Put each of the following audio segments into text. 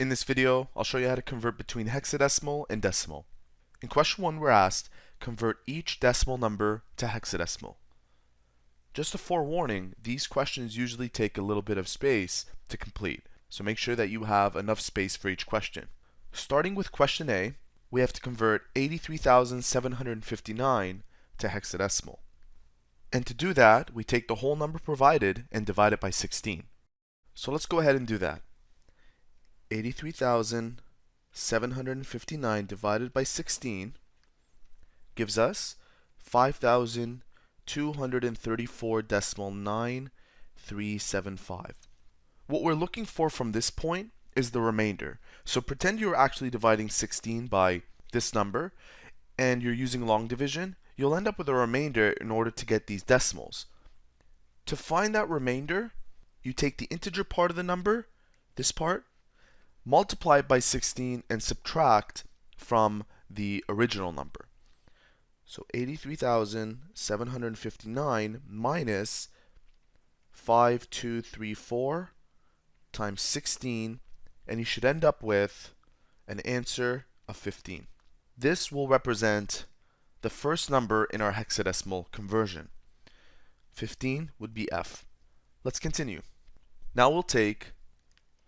In this video, I'll show you how to convert between hexadecimal and decimal. In question 1, we're asked, convert each decimal number to hexadecimal. Just a forewarning, these questions usually take a little bit of space to complete, so make sure that you have enough space for each question. Starting with question A, we have to convert 83,759 to hexadecimal. And to do that, we take the whole number provided and divide it by 16. So let's go ahead and do that. 83,759 divided by 16 gives us 5,234.9375. What we're looking for from this point is the remainder. So pretend you're actually dividing 16 by this number and you're using long division. You'll end up with a remainder in order to get these decimals. To find that remainder, you take the integer part of the number, this part, multiply it by 16 and subtract from the original number. So 83,759 minus 5,234 times 16, and you should end up with an answer of 15. This will represent the first number in our hexadecimal conversion. 15 would be F. Let's continue. Now we'll take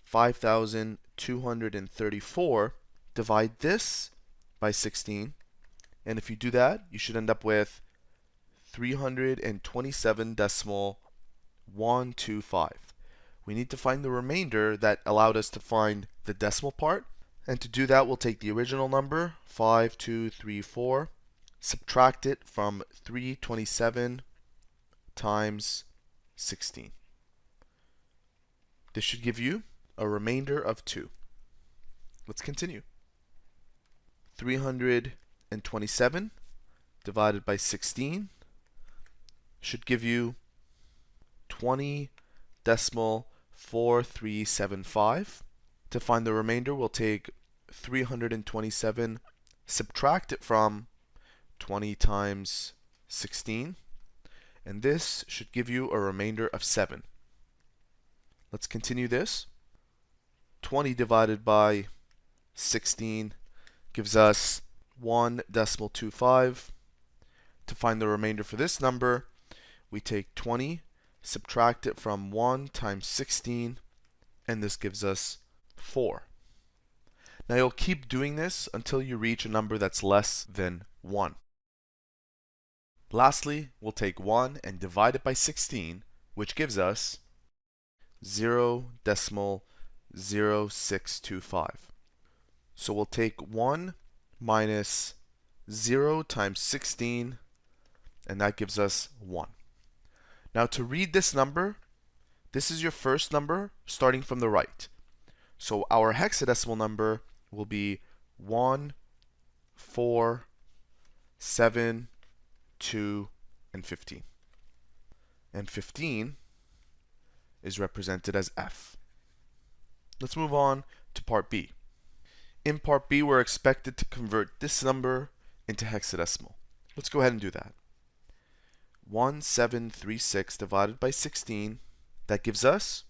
5,234, divide this by 16, and if you do that, you should end up with 327.125. We need to find the remainder that allowed us to find the decimal part, and to do that, we'll take the original number, 5,234, subtract it from 327 times 16. This should give you a remainder of 2. Let's continue. 327 divided by 16 should give you 20.4375. To find the remainder, we'll take 327, subtract it from 20 times 16, and this should give you a remainder of 7. Let's continue this. 20 divided by 16 gives us 1.25. To find the remainder for this number, we take 20, subtract it from 1 times 16, and this gives us 4. Now you'll keep doing this until you reach a number that's less than 1. Lastly, we'll take 1 and divide it by 16, which gives us 0.0625. So we'll take 1 minus 0 times 16, and that gives us 1. Now to read this number, this is your first number starting from the right. So our hexadecimal number will be 1, 4, 7, 2, and 15. And 15 is represented as F. Let's move on to part B. In part B, we're expected to convert this number into hexadecimal. Let's go ahead and do that. 1736 divided by 16, that gives us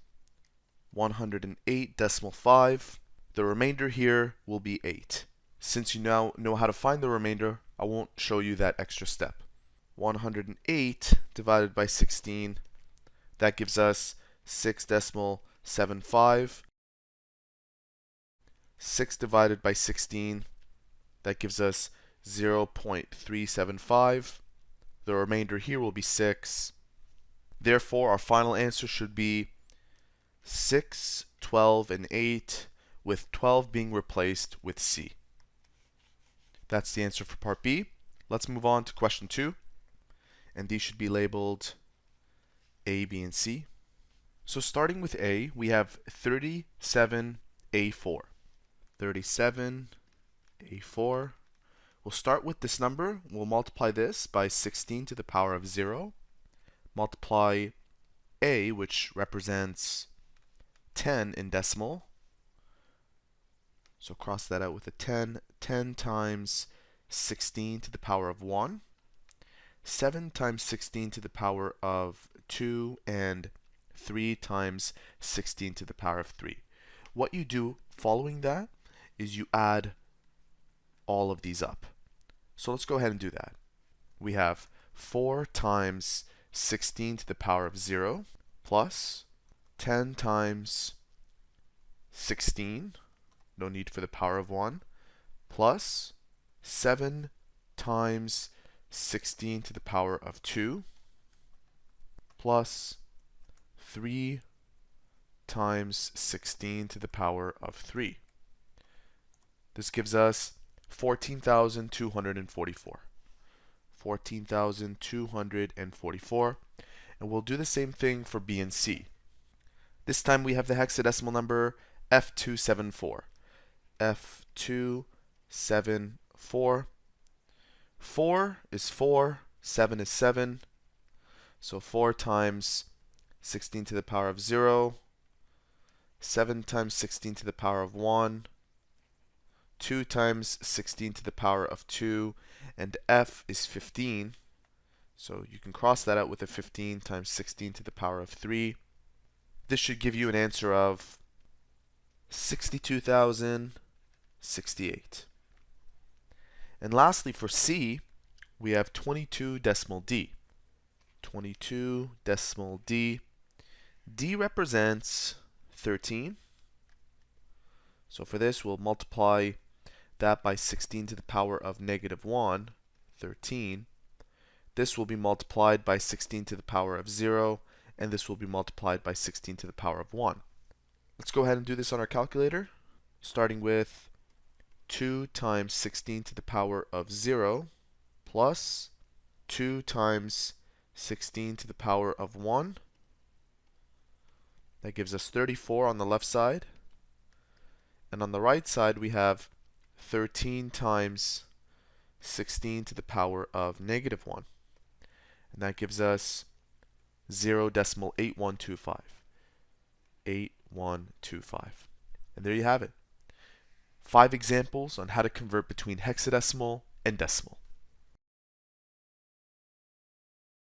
108.5. The remainder here will be 8. Since you now know how to find the remainder, I won't show you that extra step. 108 divided by 16, that gives us 6.75. 6 divided by 16, that gives us 0.375. The remainder here will be 6. Therefore, our final answer should be 6, 12, and 8, with 12 being replaced with C. That's the answer for part B. Let's move on to question 2. And these should be labeled A, B, and C. So starting with A, we have 37A4. 37A4. We'll start with this number. We'll multiply this by 16 to the power of 0. Multiply A, which represents 10 in decimal. So cross that out with a 10. 10 times 16 to the power of 1. 7 times 16 to the power of 2, and 3 times 16 to the power of 3. What you do following that is you add all of these up. So let's go ahead and do that. We have 4 times 16 to the power of 0 plus 10 times 16, no need for the power of 1, plus 7 times 16 to the power of 2 plus 3 times 16 to the power of 3. This gives us 14,244. 14,244. And we'll do the same thing for B and C. This time we have the hexadecimal number F274. F274. 4 is 4, 7 is 7. So 4 times 16 to the power of 0, 7 times 16 to the power of 1, 2 times 16 to the power of 2, and F is 15. So you can cross that out with a 15 times 16 to the power of 3. This should give you an answer of 62,068. And lastly, for C, we have 22 decimal D. 22 decimal D. D represents 13. So for this, we'll multiply that by 16 to the power of negative 1, 13. This will be multiplied by 16 to the power of 0, and this will be multiplied by 16 to the power of 1. Let's go ahead and do this on our calculator, starting with 2 times 16 to the power of 0 plus 2 times 16 to the power of 1. That gives us 34 on the left side. And on the right side, we have 13 times 16 to the power of negative 1. And that gives us 0.8125. 8125. And there you have it. 5 examples on how to convert between hexadecimal and decimal.